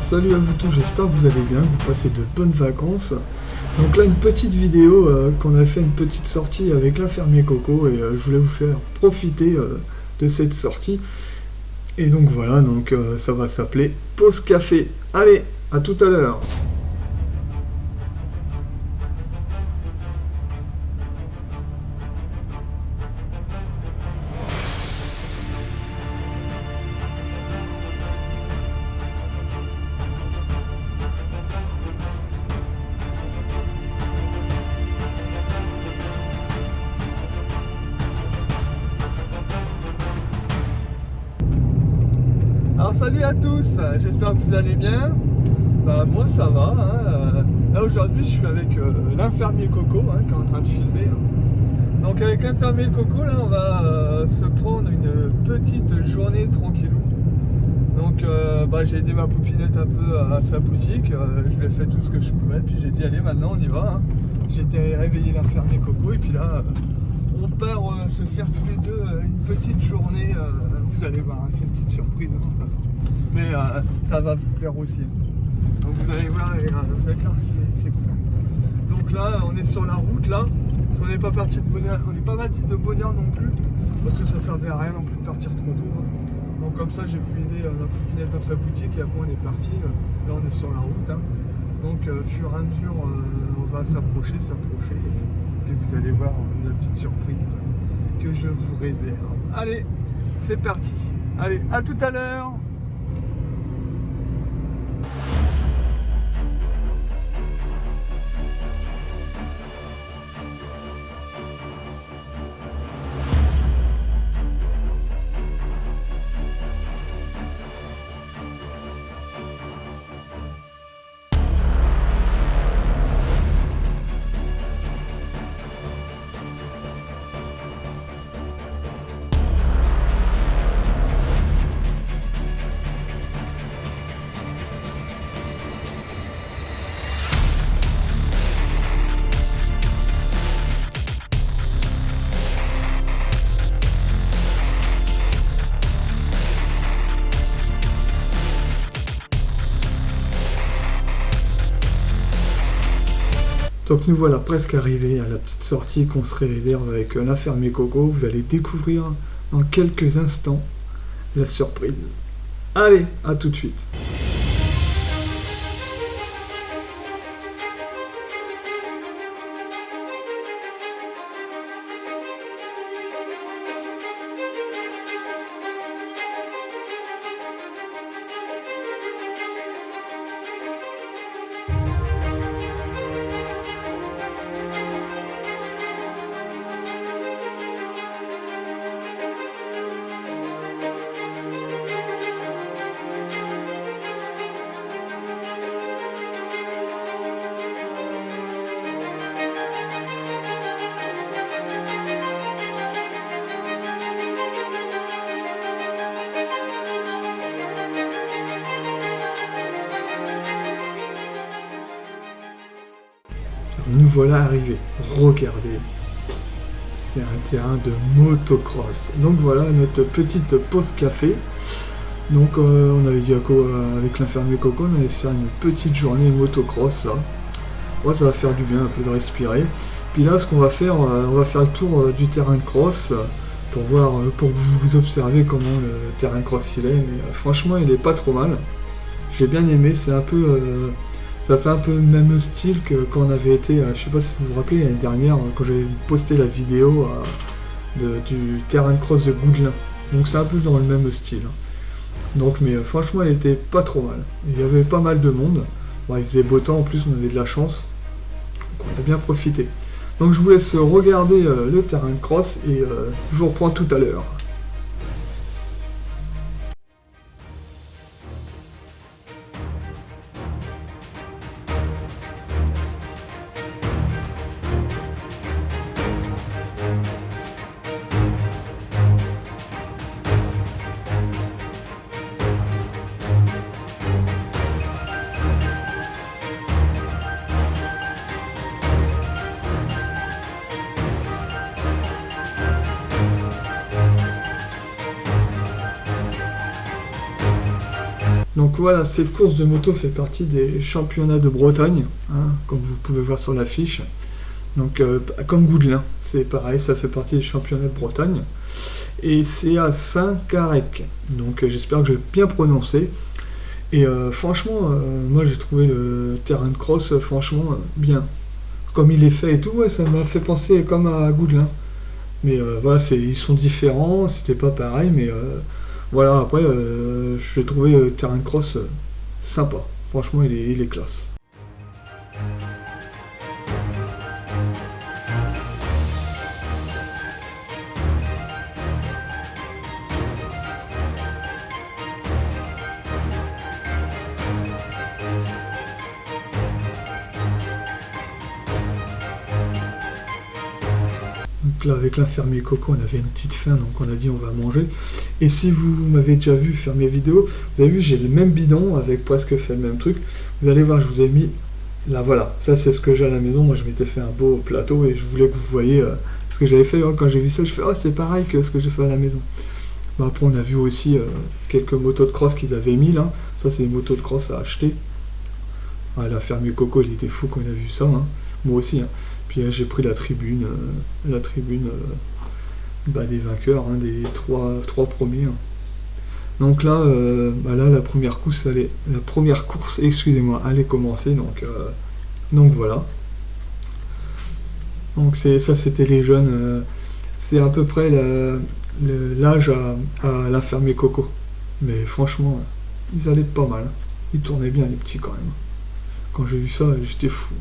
Salut à vous tous, j'espère que vous allez bien, que vous passez de bonnes vacances. Donc là une petite vidéo qu'on a fait une petite sortie avec l'infirmier Coco et je voulais vous faire profiter de cette sortie. Et donc voilà, donc ça va s'appeler Pause Café. Allez, à tout à l'heure. Alors salut à tous, j'espère que vous allez bien. Bah moi ça va, hein. Là aujourd'hui je suis avec l'infirmier Coco qui est en train de filmer. Donc avec l'infirmier Coco là on va se prendre une petite journée tranquillou. Donc j'ai aidé ma poupinette un peu à sa boutique, je lui ai fait tout ce que je pouvais, puis j'ai dit allez maintenant on y va. J'étais réveillé l'infirmier Coco et puis là on part se faire tous les deux une petite journée, vous allez voir, c'est une petite surprise. Mais ça va vous plaire aussi. Donc vous allez voir, vous allez voir, c'est cool. Donc là, on est sur la route là. Parce qu'on n'est pas parti de bonne heure, on n'est pas parti de bonne heure non plus. Parce que ça servait à rien non plus de partir trop tôt. Donc comme ça, j'ai pu aider ma poupinette dans sa boutique et après on est parti. Là, on est sur la route. Donc fur et à mesure, on va s'approcher. Et puis vous allez voir la petite surprise que je vous réserve. Allez, c'est parti. Allez, à tout à l'heure. Donc nous voilà presque arrivés à la petite sortie qu'on se réserve avec l'infirmier Coco. Vous allez découvrir dans quelques instants la surprise. Allez, à tout de suite. Nous voilà arrivés. Regardez. C'est un terrain de motocross. Donc voilà notre petite pause café. Donc on avait dit avec l'infirmier Coco, on allait faire une petite journée motocross là. Ouais, ça va faire du bien un peu de respirer. Puis là ce qu'on va faire, on va faire le tour du terrain de cross pour voir, pour que vous observez comment le terrain de cross il est. Mais franchement il est pas trop mal. J'ai bien aimé, c'est un peu... ça fait un peu le même style que quand on avait été, je sais pas si vous vous rappelez, l'année dernière, quand j'avais posté la vidéo du terrain de cross de Goudelin. Donc c'est un peu dans le même style. Donc mais franchement, elle était pas trop mal. Il y avait pas mal de monde. Bon, il faisait beau temps, en plus on avait de la chance. Donc on a bien profité. Donc je vous laisse regarder le terrain de cross et je vous reprends tout à l'heure. Donc voilà, cette course de moto fait partie des championnats de Bretagne, hein, comme vous pouvez voir sur l'affiche. Donc comme Goudelin, c'est pareil, ça fait partie des championnats de Bretagne. Et c'est à Saint-Carec. Donc j'espère que j'ai bien prononcé. Et franchement, moi j'ai trouvé le terrain de cross franchement bien. Comme il est fait et tout, ouais, ça m'a fait penser comme à Goudelin. Mais voilà, ils sont différents, c'était pas pareil, mais voilà, après, j'ai trouvé le terrain de cross sympa. Franchement, il est classe. Donc là, avec l'infirmier Coco, on avait une petite faim, donc on a dit on va manger. Et si vous m'avez déjà vu faire mes vidéos, vous avez vu, j'ai le même bidon avec presque fait le même truc. Vous allez voir, je vous ai mis là, voilà. Ça, c'est ce que j'ai à la maison. Moi, je m'étais fait un beau plateau et je voulais que vous voyez ce que j'avais fait. Quand j'ai vu ça, je fais, oh, c'est pareil que ce que j'ai fait à la maison. Bon, après, on a vu aussi quelques motos de cross qu'ils avaient mis là. Ça, c'est des motos de cross à acheter. Ah, l'infirmier Coco, il était fou quand il a vu ça. Hein. Moi aussi. Hein. Puis j'ai pris la tribune des vainqueurs, hein, des trois premiers. Hein. Donc là, là, la première course, allait commencer. Donc voilà. Donc ça, c'était les jeunes. C'est à peu près l'âge à l'infirmier Coco. Mais franchement, ils allaient pas mal. Ils tournaient bien, les petits quand même. Quand j'ai vu ça, j'étais fou.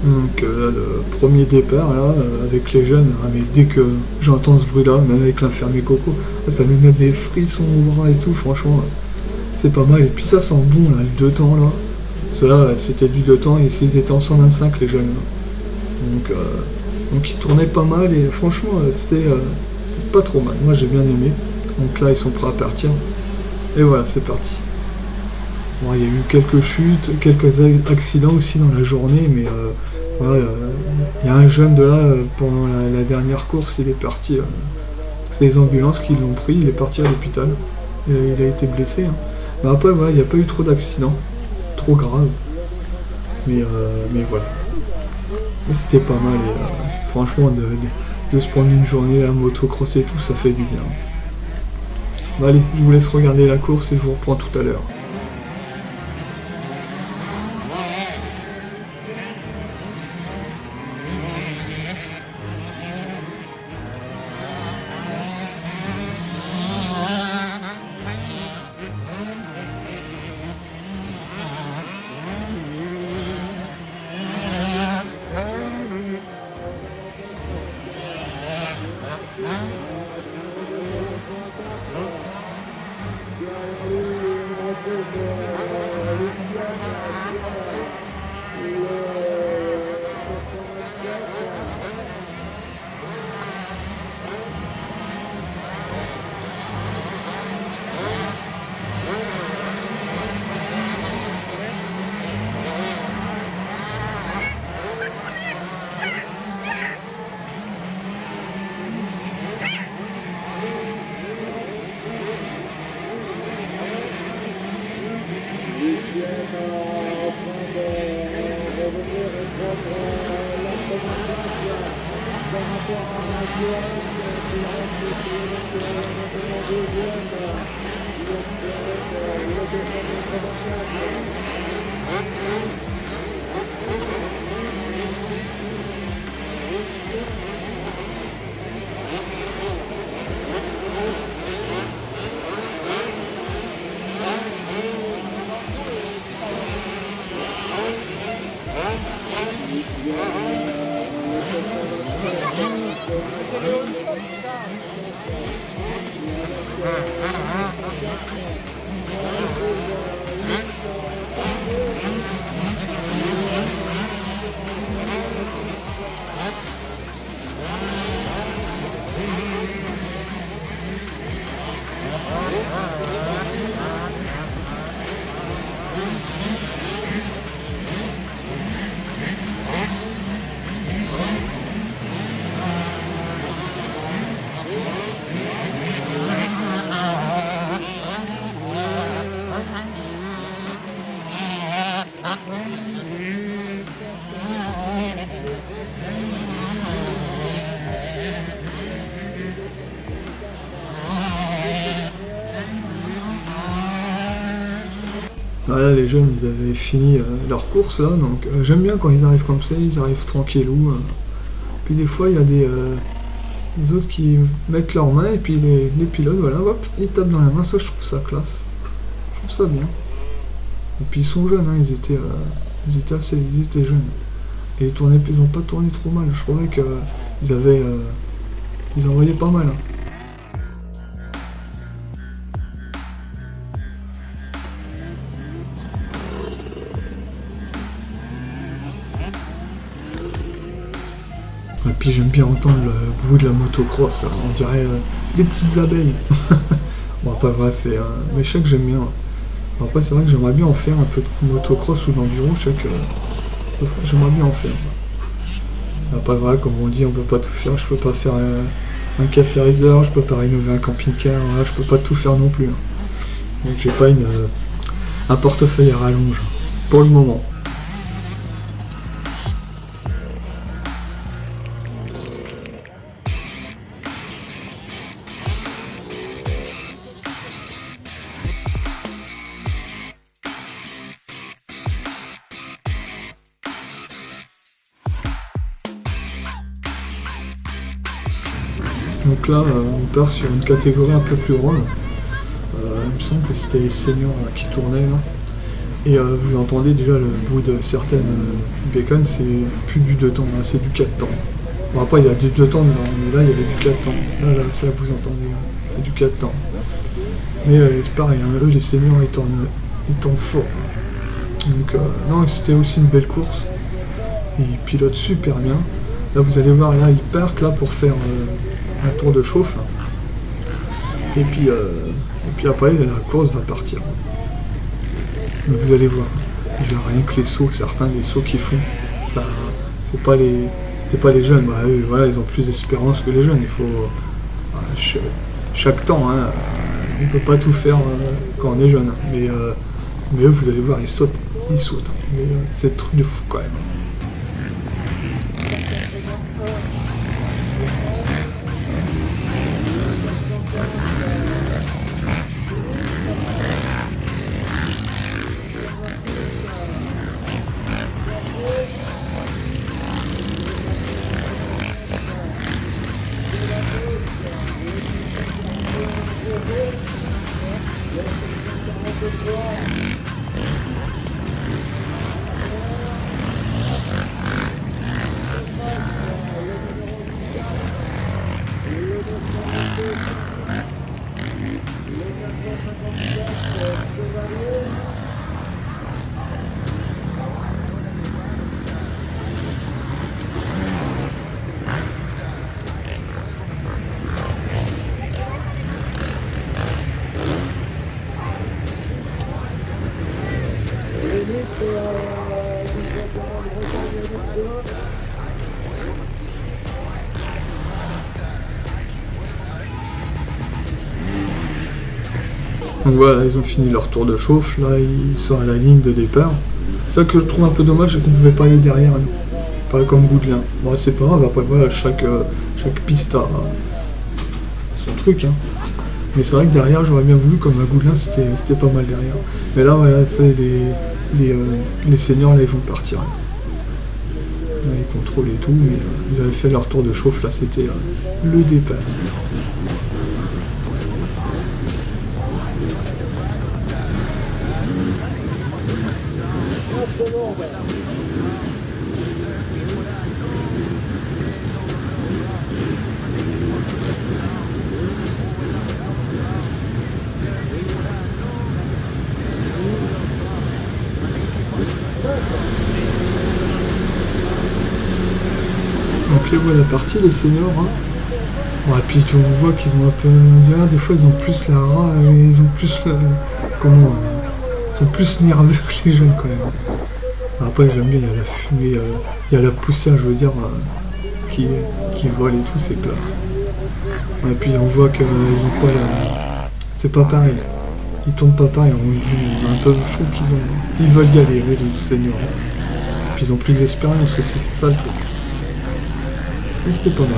Donc là, le premier départ, là, avec les jeunes, mais dès que j'entends ce bruit-là, même avec l'infirmier Coco, ça nous met des frissons au bras et tout, franchement, c'est pas mal. Et puis ça sent bon, là, le 2 temps, là. Ceux-là, c'était du 2 temps, et ils étaient en 125, les jeunes. Donc ils tournaient pas mal, et franchement, c'était pas trop mal. Moi, j'ai bien aimé. Donc là, ils sont prêts à partir. Et voilà, c'est parti. Bon, il y a eu quelques chutes, quelques accidents aussi dans la journée, mais il y a un jeune de là, pendant la dernière course, il est parti. C'est les ambulances qui l'ont pris, il est parti à l'hôpital. Il a été blessé. Hein. Mais après, voilà, il n'y a pas eu trop d'accidents, trop graves. Mais voilà. Mais c'était pas mal. Et, franchement, de se prendre une journée à motocross et tout, ça fait du bien. Bon, allez, je vous laisse regarder la course et je vous reprends tout à l'heure. Là, les jeunes, ils avaient fini leur course là, donc j'aime bien quand ils arrivent comme ça, ils arrivent tranquillou. Puis des fois, il y a des autres qui mettent leurs mains et puis les pilotes, voilà, hop, ils tapent dans la main. Ça, je trouve ça classe. Je trouve ça bien. Et puis ils sont jeunes, hein, ils étaient jeunes. Et ils n'ont pas tourné trop mal. Je trouvais ils envoyaient pas mal. Hein. Et puis j'aime bien entendre le bruit de la motocross, là. On dirait des petites abeilles. Bon après voilà, mais je sais que j'aime bien. Bon, après c'est vrai que j'aimerais bien en faire un peu de motocross ou d'environ, je sais que j'aimerais bien en faire. Après voilà, comme on dit, on peut pas tout faire, je peux pas faire un café racer, je peux pas rénover un camping-car, voilà, je peux pas tout faire non plus. Hein. Donc j'ai pas un portefeuille à rallonge, pour le moment. Donc là, on part sur une catégorie un peu plus grande. Il me semble que c'était les seniors là, qui tournaient là. Et vous entendez déjà le bruit de certaines bécanes, c'est plus du 2 temps, hein, c'est du 4 temps. Bon après il y a du 2 temps dedans, mais là il y avait du 4 temps. Là ça vous entendez, c'est du 4 temps. Mais c'est pareil, hein, eux les seniors ils tournent fort. Donc non, c'était aussi une belle course. Ils pilotent super bien. Là vous allez voir, là ils partent là pour faire un tour de chauffe. Et puis après la course va partir. Mais vous allez voir, rien que les sauts, certains des sauts qu'ils font, ça, c'est pas les jeunes. Bah, eux, voilà, ils ont plus d'espérance que les jeunes. Il faut chaque temps, hein, on peut pas tout faire quand on est jeune. Mais eux, vous allez voir, ils sautent. Mais c'est un truc de fou quand même. Donc voilà, ils ont fini leur tour de chauffe, là ils sont à la ligne de départ. Ça que je trouve un peu dommage, c'est qu'on pouvait pas aller derrière nous. Pas comme Goudelin. Bon c'est pas grave, après voilà, chaque piste a son truc. Hein. Mais c'est vrai que derrière j'aurais bien voulu, comme à Goudelin c'était pas mal derrière. Mais là voilà, c'est les seniors là ils vont partir. Là ils contrôlent et tout, mais ils avaient fait leur tour de chauffe, là c'était le départ. Donc là voilà partie les seniors. Hein. Bon, et puis on voit qu'ils ont un peu. On dirait des fois ils ont plus la rage, ils ont plus ils sont plus nerveux que les jeunes quand même. Après j'aime bien, il y a la fumée, il y a la poussière je veux dire qui vole et tout, c'est classe. Et puis on voit qu'ils ont pas la. C'est pas pareil. Ils tournent pas pareil, ils ont un peu. Je trouve ils veulent y aller, les seniors. Puis ils ont plus d'expérience aussi, c'est ça le truc. Mais c'était pas mal.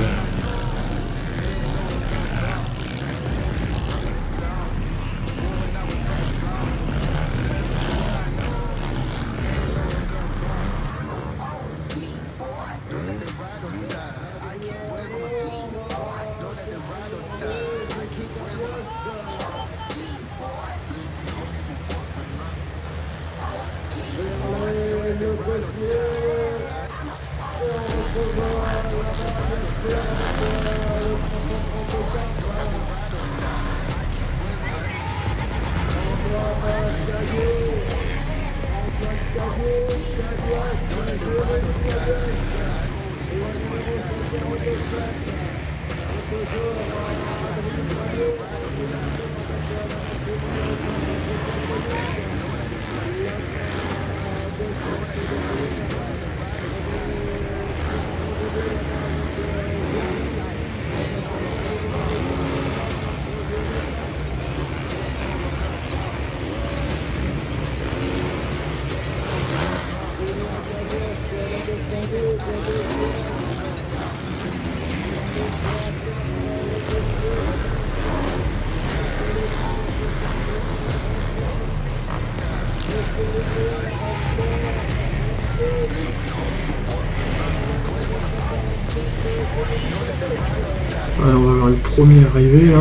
Alors, on va voir le premier arrivé là.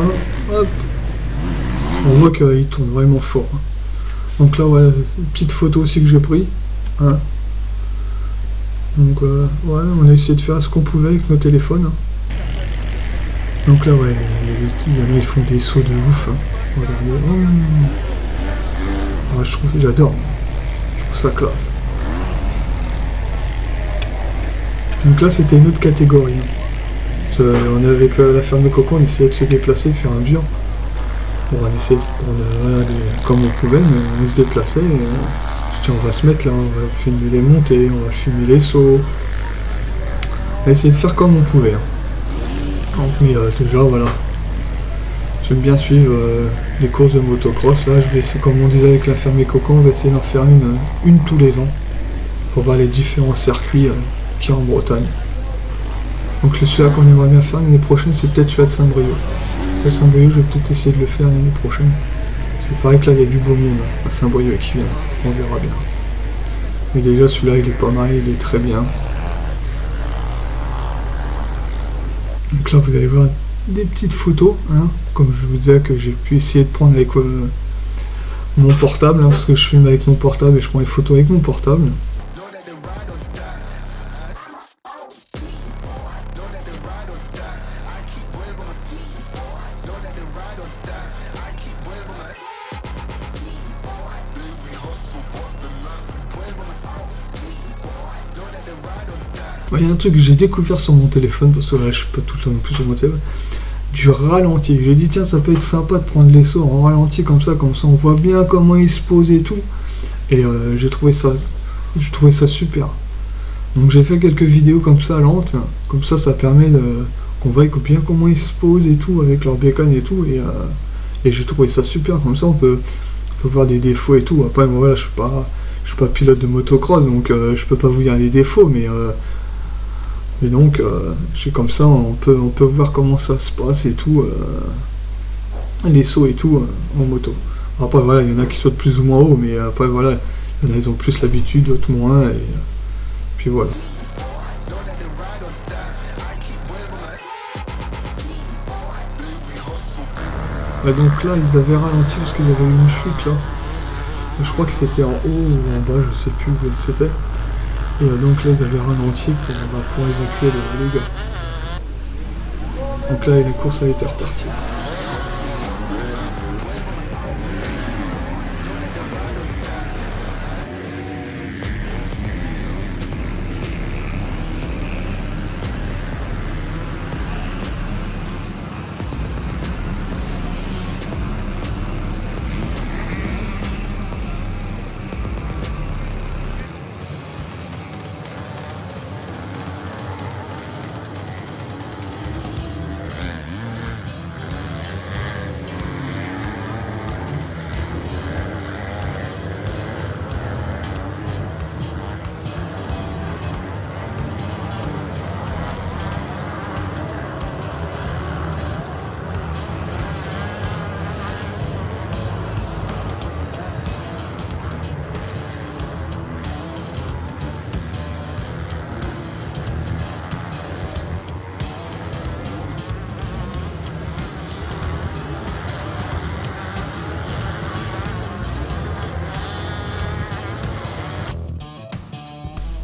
Hop. On voit qu'il tourne vraiment fort. Donc là, voilà, une petite photo aussi que j'ai pris. Hein. Donc, ouais, on a essayé de faire ce qu'on pouvait avec nos téléphones. Hein. Donc là, ouais, il y en a, ils font des sauts de ouf. Hein. Regardez. Ouais, j'adore. Je trouve ça classe. Donc là, c'était une autre catégorie. On est avec la ferme de Coco, on essayait de se déplacer, de faire un dur. Bon, on essayait de prendre comme on pouvait, mais on se déplaçait. Je dis, on va se mettre là, on va filmer les montées, on va filmer les sauts. On a essayé de faire comme on pouvait. Hein. Mais déjà, voilà. J'aime bien suivre les courses de motocross. Là, je vais essayer, comme on disait avec la ferme de Coco, on va essayer d'en faire une tous les ans. Pour voir les différents circuits qu'il y a en Bretagne. Donc celui-là qu'on aimerait bien faire l'année prochaine, c'est peut-être celui de Saint-Brieuc. Le Saint-Brieuc, je vais peut-être essayer de le faire l'année prochaine. Parce que pareil que là, il y a du beau monde à Saint-Brieuc qui vient. On verra bien. Mais déjà, celui-là, il est pas mal, il est très bien. Donc là, vous allez voir des petites photos, hein, comme je vous disais que j'ai pu essayer de prendre avec mon portable, hein, parce que je filme avec mon portable et je prends les photos avec mon portable. Il y a un truc que j'ai découvert sur mon téléphone, parce que là, je suis pas tout le temps non plus sur mon téléphone, du ralenti. J'ai dit tiens, ça peut être sympa de prendre les sauts en ralenti comme ça on voit bien comment ils se posent et tout. Et j'ai trouvé ça super. Donc j'ai fait quelques vidéos comme ça lentes, comme ça permet qu'on voit bien comment ils se posent et tout avec leur bécane et tout. Et j'ai trouvé ça super. Comme ça on peut voir des défauts et tout. Après moi, voilà, je suis pas pilote de motocross, donc je peux pas vous dire les défauts, mais donc, c'est comme ça, on peut voir comment ça se passe et tout, les sauts et tout en moto. Après, voilà, il y en a qui sautent plus ou moins haut, mais après, voilà, il y en a, ils ont plus l'habitude, d'autres moins, et puis voilà. Et donc là, ils avaient ralenti parce qu'il y avait une chute là. Je crois que c'était en haut ou en bas, je sais plus où c'était. Et donc là, ils avaient ralenti pour évacuer les gars. Donc là, la course a été repartie.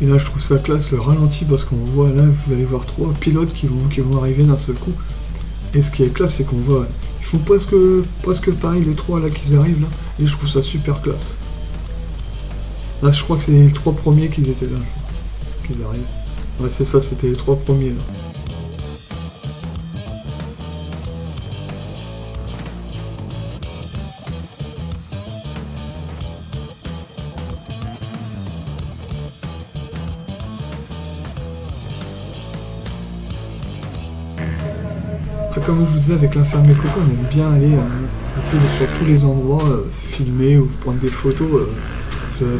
Et là je trouve ça classe le ralenti parce qu'on voit là, vous allez voir 3 pilotes qui vont arriver d'un seul coup. Et ce qui est classe, c'est qu'on voit, ils font presque pareil les 3 là qui arrivent là. Et je trouve ça super classe. Là, je crois que c'est les 3 premiers qui étaient là, qu'ils arrivent. Ouais, c'est ça, c'était les 3 premiers là. Comme je vous disais, avec l'infirmier Coco, on aime bien aller un peu sur tous les endroits, filmer ou prendre des photos.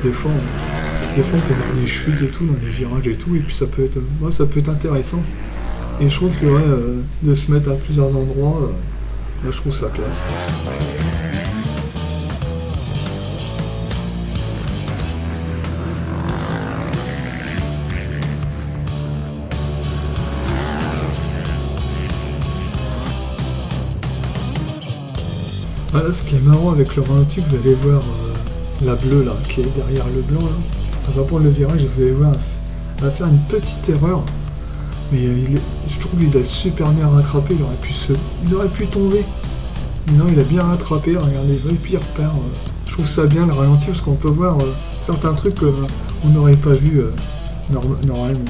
Des fois, on peut voir des chutes et tout, dans les virages et tout, et puis ça peut être intéressant. Et je trouve que ouais, de se mettre à plusieurs endroits, moi je trouve ça classe. Voilà, ce qui est marrant avec le ralenti, vous allez voir la bleue là, qui est derrière le blanc là. On va prendre le virage et vous allez voir, elle va faire une petite erreur. Mais je trouve qu'il a super bien rattrapé, il aurait pu tomber. Mais non, il a bien rattrapé, regardez, et puis il repère. Je trouve ça bien le ralenti parce qu'on peut voir certains trucs qu'on n'aurait pas vu normalement.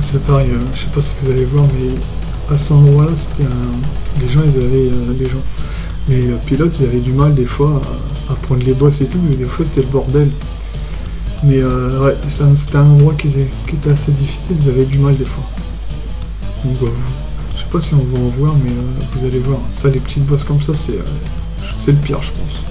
Ah, c'est pareil, je sais pas si vous allez voir, mais à cet endroit-là, les pilotes, ils avaient du mal des fois à prendre les bosses et tout, et des fois c'était le bordel. Mais ouais, c'était un endroit qui était assez difficile, ils avaient du mal des fois. Donc je sais pas si on va en voir, mais vous allez voir. Ça, les petites bosses comme ça, c'est le pire, je pense.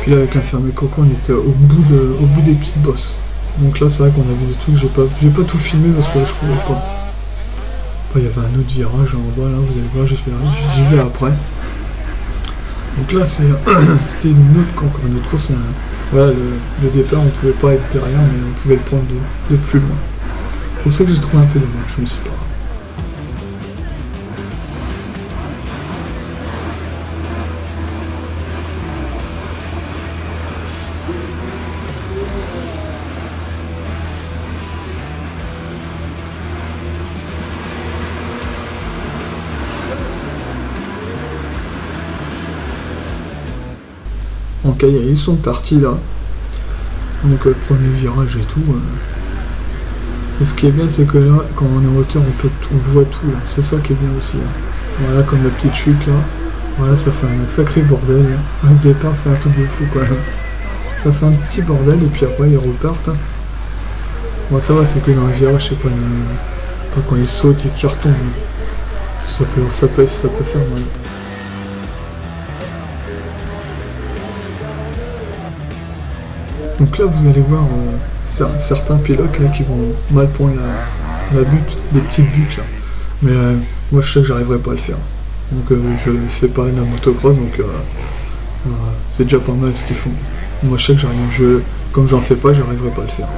Puis là avec l'infirmier Coco on était au bout des petites bosses. Donc là c'est vrai qu'on a vu des trucs, j'ai pas tout filmé parce que là, je pouvais pas. Après, il y avait un autre virage en bas là, vous allez voir, j'y vais après. Donc là c'était encore une autre course. Voilà, le départ on pouvait pas être derrière mais on pouvait le prendre de plus loin. C'est ça que j'ai trouvé un peu dommage, je me suis pas. Donc ils sont partis là. Donc premier virage et tout. Et ce qui est bien c'est que là, quand on est en hauteur, on voit tout là. C'est ça qui est bien aussi. Voilà, comme la petite chute là. Voilà, ça fait un sacré bordel. Au départ c'est un truc de fou quand même. Ça fait un petit bordel et puis après ils repartent. Bon ça va, c'est que dans un virage, je sais pas, pas quand ils sautent et qu'ils retombent. Ça peut faire mal. Donc là vous allez voir certains pilotes là qui vont mal prendre la butte, des petites buttes là. Mais moi je sais que j'arriverai pas à le faire. Donc je fais pas la motocross, donc c'est déjà pas mal ce qu'ils font. Moi je sais que comme j'en fais pas, j'arriverai pas à le faire.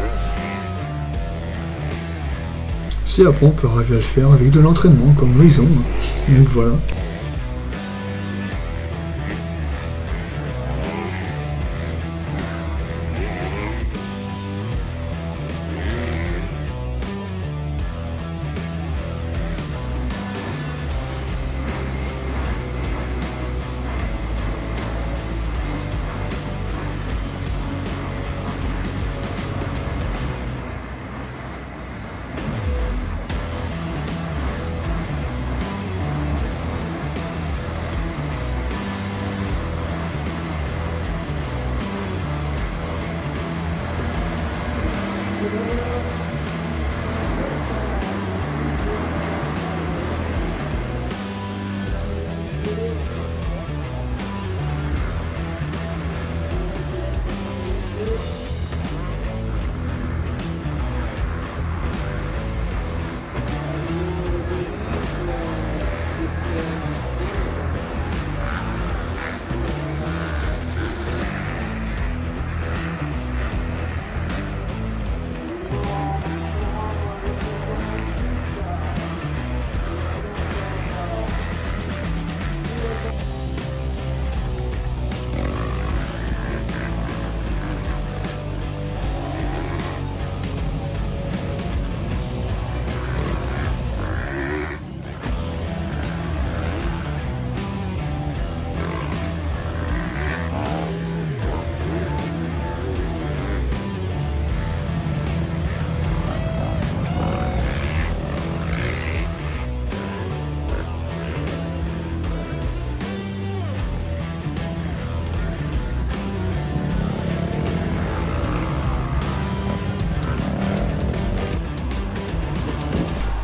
Si après on peut arriver à le faire avec de l'entraînement comme eux ils ont. Donc voilà.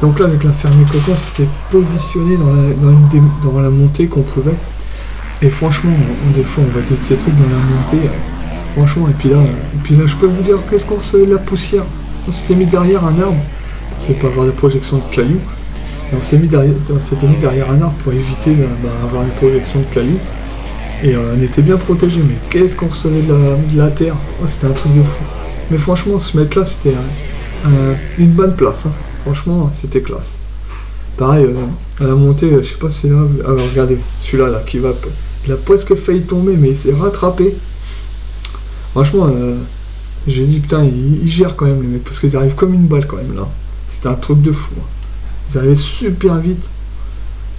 Donc là avec l'infirmier Coco on s'était positionné dans la montée qu'on pouvait. Et franchement, des fois on voit d'autres ces trucs dans la montée. Franchement, et puis là je peux vous dire qu'est-ce qu'on se la poussière. On s'était mis derrière un arbre, c'est pas avoir des projections de cailloux. Et on s'était mis derrière un arbre pour éviter avoir une projection de cailloux. Et on était bien protégé, mais qu'est-ce qu'on recevait de la terre. C'était un truc de fou. Mais franchement, ce mec là c'était une bonne place. Franchement, c'était classe. Pareil, à la montée, je sais pas si c'est là. Alors regardez, celui-là là, il a presque failli tomber, mais il s'est rattrapé. Franchement, j'ai dit putain, il gère quand même les mecs, parce qu'ils arrivent comme une balle quand même là. C'était un truc de fou. Ils arrivaient super vite.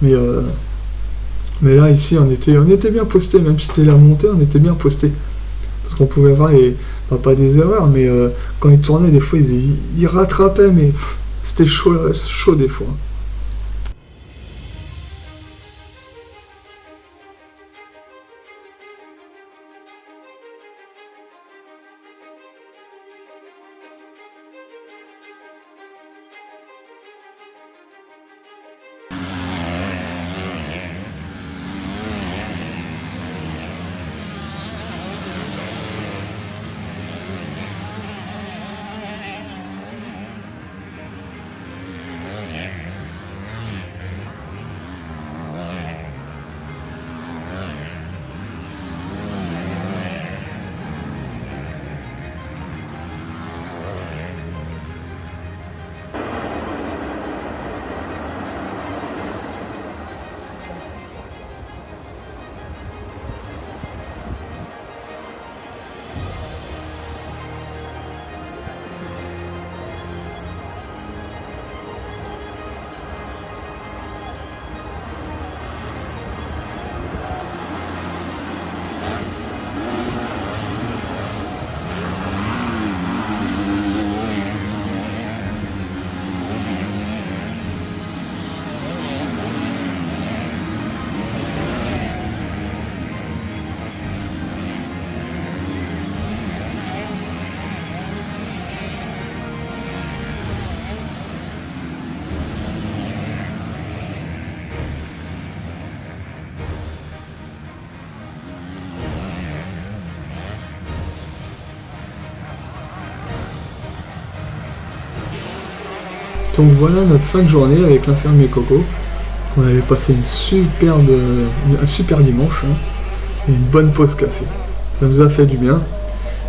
Mais là ici, on était bien posté, même si c'était la montée, on était bien posté. Parce qu'on pouvait avoir pas des erreurs, mais quand ils tournaient, des fois ils rattrapaient, mais c'était chaud des fois. Donc voilà notre fin de journée avec l'infirmier Coco. On avait passé un super dimanche, hein, et une bonne pause café. Ça nous a fait du bien.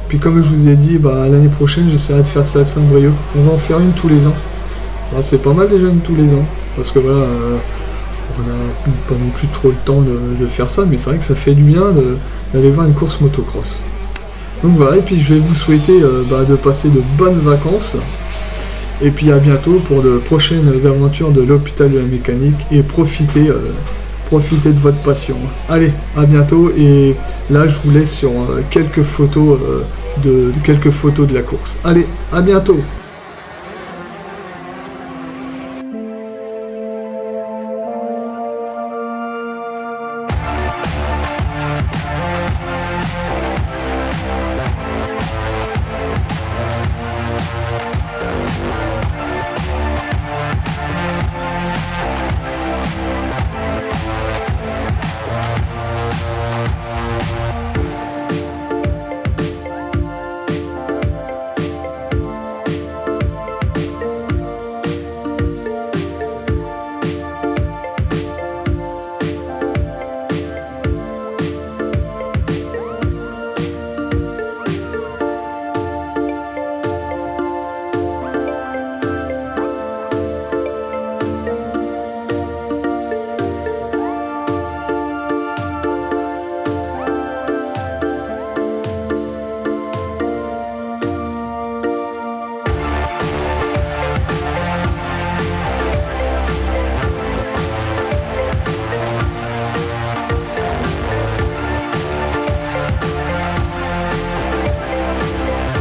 Puis comme je vous ai dit, l'année prochaine j'essaierai de faire de salsa brio. On va en faire une tous les ans. C'est pas mal déjà une tous les ans. Parce que voilà, on n'a pas non plus trop le temps de faire ça, mais c'est vrai que ça fait du bien d'aller voir une course motocross. Donc voilà, et puis je vais vous souhaiter de passer de bonnes vacances. Et puis à bientôt pour de prochaines aventures de l'hôpital de la mécanique et profitez de votre passion. Allez, à bientôt, et là je vous laisse sur quelques photos de la course. Allez, à bientôt.